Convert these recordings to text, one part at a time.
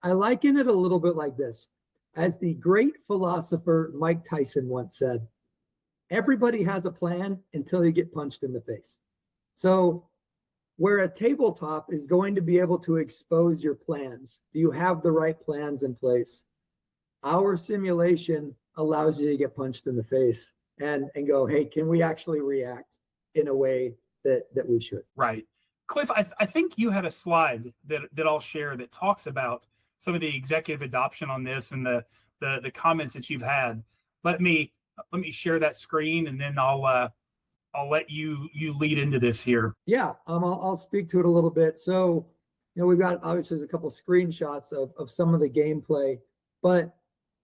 I liken it a little bit like this. As the great philosopher Mike Tyson once said, everybody has a plan until you get punched in the face. So where a tabletop is going to be able to expose your plans, do you have the right plans in place? Our simulation allows you to get punched in the face and go, hey, can we actually react in a way that we should? Right. Cliff, I think you had a slide that I'll share that talks about some of the executive adoption on this and the comments that you've had. Let me share that screen, and then I'll let you lead into this here. Yeah, I'll speak to it a little bit. So, we've got obviously there's a couple screenshots of some of the gameplay, but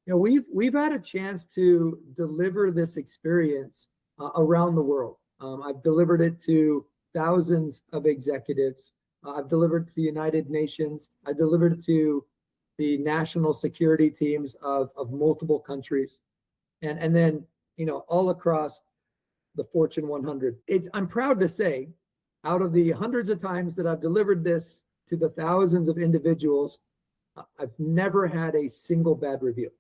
we've had a chance to deliver this experience around the world. I've delivered it to thousands of executives. I've delivered it to the United Nations. I've delivered it to the national security teams of multiple countries, and then all across the Fortune 100. I'm proud to say, out of the hundreds of times that I've delivered this to the thousands of individuals, I've never had a single bad review,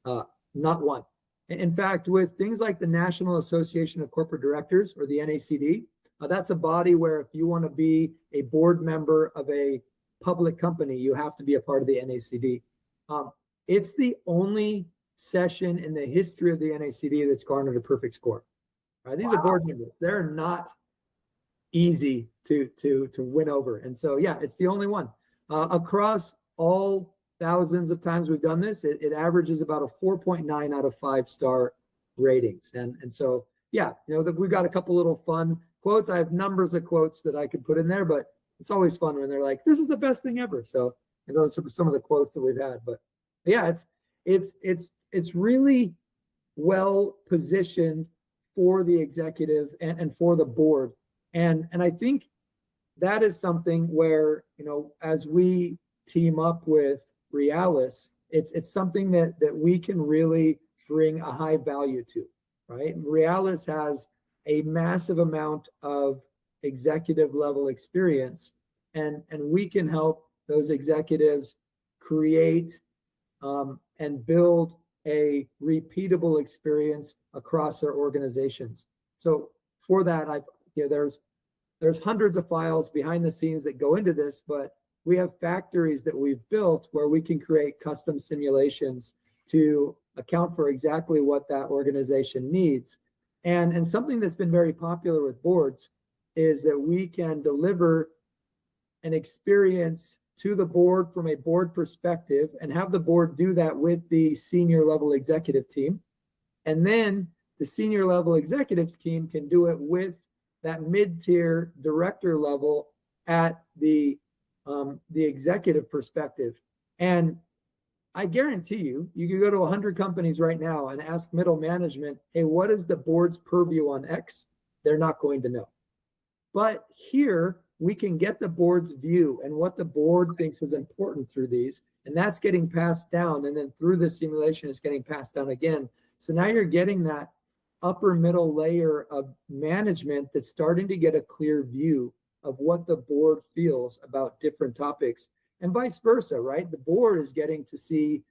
not one. In fact, with things like the National Association of Corporate Directors, or the NACD, that's a body where if you want to be a board member of a public company, you have to be a part of the NACD. It's the only session in the history of the NACD that's garnered a perfect score. Right? These are board members. They're not easy to win over. And so, yeah, it's the only one. Across all thousands of times we've done this, it averages about a 4.9 out of 5-star ratings. And so, yeah, we've got a couple little fun quotes. I have numbers of quotes that I could put in there, but it's always fun when they're like, this is the best thing ever. So those are some of the quotes that we've had. But yeah, it's really well positioned for the executive and for the board. And I think that is something where, as we team up with Realis, it's something that we can really bring a high value to, right? Realis has a massive amount of executive level experience, and we can help those executives create and build a repeatable experience across their organizations. So for that, there's hundreds of files behind the scenes that go into this, but we have factories that we've built where we can create custom simulations to account for exactly what that organization needs. And something that's been very popular with boards is that we can deliver an experience to the board from a board perspective and have the board do that with the senior level executive team. And then the senior level executive team can do it with that mid-tier director level at the executive perspective. And I guarantee you can go to 100 companies right now and ask middle management, hey, what is the board's purview on X? They're not going to know. But here, we can get the board's view and what the board thinks is important through these, and that's getting passed down, and then through the simulation it's getting passed down again. So now you're getting that upper middle layer of management that's starting to get a clear view of what the board feels about different topics, and vice versa, right? The board is getting to see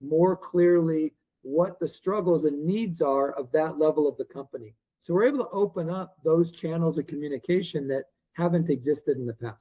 more clearly what the struggles and needs are of that level of the company. So we're able to open up those channels of communication that haven't existed in the past.